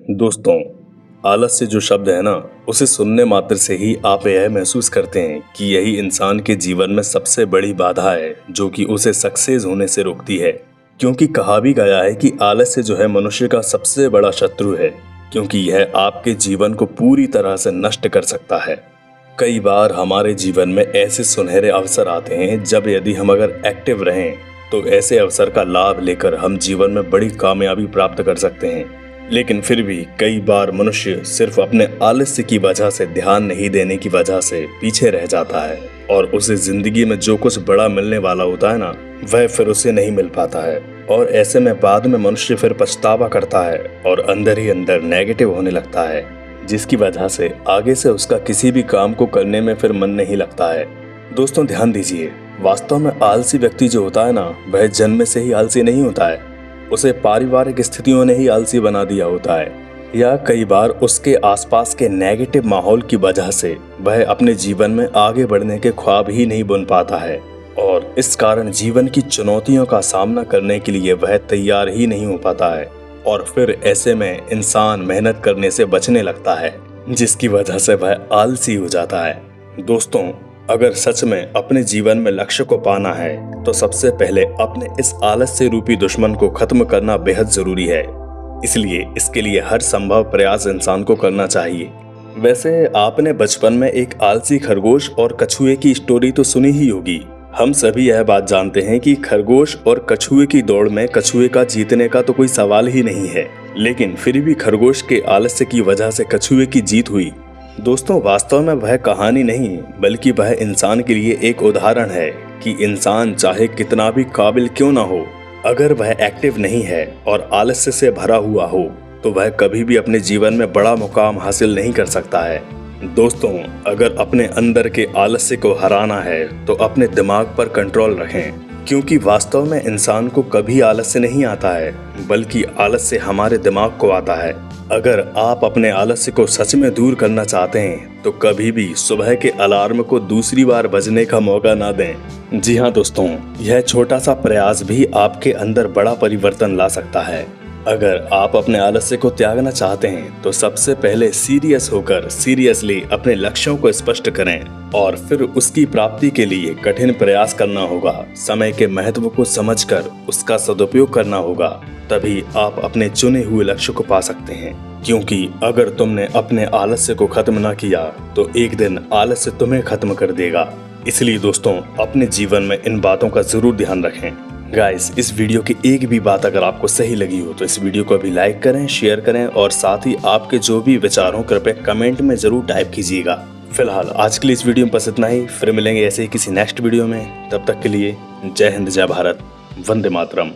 दोस्तों, आलस से जो शब्द है ना, उसे सुनने मात्र से ही आप यह महसूस करते हैं कि यही इंसान के जीवन में सबसे बड़ी बाधा है जो कि उसे सक्सेस होने से रोकती है। क्योंकि कहा भी गया है कि आलस से जो है मनुष्य का सबसे बड़ा शत्रु है, क्योंकि यह आपके जीवन को पूरी तरह से नष्ट कर सकता है। कई बार हमारे जीवन में ऐसे सुनहरे अवसर आते हैं जब यदि हम अगर एक्टिव रहें तो ऐसे अवसर का लाभ लेकर हम जीवन में बड़ी कामयाबी प्राप्त कर सकते हैं। लेकिन फिर भी कई बार मनुष्य सिर्फ अपने आलस्य की वजह से, ध्यान नहीं देने की वजह से पीछे रह जाता है और उसे जिंदगी में जो कुछ बड़ा मिलने वाला होता है ना, वह फिर उसे नहीं मिल पाता है। और ऐसे में बाद में मनुष्य फिर पछतावा करता है और अंदर ही अंदर नेगेटिव होने लगता है, जिसकी वजह से आगे से उसका किसी भी काम को करने में फिर मन नहीं लगता है। दोस्तों ध्यान दीजिए, वास्तव में आलसी व्यक्ति जो होता है ना, वह जन्म से ही आलसी नहीं होता है। उसे पारिवारिक स्थितियों ने ही आलसी बना दिया होता है, या कई बार उसके आसपास के नेगेटिव माहौल की वजह से वह अपने जीवन में आगे बढ़ने के ख्वाब ही नहीं बुन पाता है और इस कारण जीवन की चुनौतियों का सामना करने के लिए वह तैयार ही नहीं हो पाता है। और फिर ऐसे में इंसान मेहनत करने से बचने लगता है, जिसकी वजह से वह आलसी हो जाता है। दोस्तों, अगर सच में अपने जीवन में लक्ष्य को पाना है तो सबसे पहले अपने इस आलस्य रूपी दुश्मन को खत्म करना बेहद जरूरी है। इसलिए इसके लिए हर संभव प्रयास इंसान को करना चाहिए। वैसे आपने बचपन में एक आलसी खरगोश और कछुए की स्टोरी तो सुनी ही होगी। हम सभी यह बात जानते हैं कि खरगोश और कछुए की दौड़ में कछुए का जीतने का तो कोई सवाल ही नहीं है, लेकिन फिर भी खरगोश के आलस्य की वजह से कछुए की जीत हुई। दोस्तों, वास्तव में वह कहानी नहीं बल्कि वह इंसान के लिए एक उदाहरण है कि इंसान चाहे कितना भी काबिल क्यों ना हो, अगर वह एक्टिव नहीं है और आलस्य से भरा हुआ हो तो वह कभी भी अपने जीवन में बड़ा मुकाम हासिल नहीं कर सकता है। दोस्तों, अगर अपने अंदर के आलस्य को हराना है तो अपने दिमाग पर कंट्रोल रखें, क्योंकि वास्तव में इंसान को कभी आलस्य नहीं आता है बल्कि आलस्य हमारे दिमाग को आता है। अगर आप अपने आलस्य को सच में दूर करना चाहते हैं तो कभी भी सुबह के अलार्म को दूसरी बार बजने का मौका ना दें। जी हाँ दोस्तों, यह छोटा सा प्रयास भी आपके अंदर बड़ा परिवर्तन ला सकता है। अगर आप अपने आलस्य को त्यागना चाहते हैं तो सबसे पहले सीरियस होकर सीरियसली अपने लक्ष्यों को स्पष्ट करें और फिर उसकी प्राप्ति के लिए कठिन प्रयास करना होगा। समय के महत्व को समझकर उसका सदुपयोग करना होगा, तभी आप अपने चुने हुए लक्ष्य को पा सकते हैं। क्योंकि अगर तुमने अपने आलस्य को खत्म ना किया तो एक दिन आलस्य तुम्हें खत्म कर देगा। इसलिए दोस्तों, अपने जीवन में इन बातों का जरूर ध्यान रखें। गाइस, इस वीडियो की एक भी बात अगर आपको सही लगी हो तो इस वीडियो को अभी लाइक करें, शेयर करें और साथ ही आपके जो भी विचार हो कृपया कमेंट में जरूर टाइप कीजिएगा। फिलहाल आज के लिए इस वीडियो में बस इतना ही। फिर मिलेंगे ऐसे ही किसी नेक्स्ट वीडियो में। तब तक के लिए जय हिंद, जय भारत, वंदे मातरम।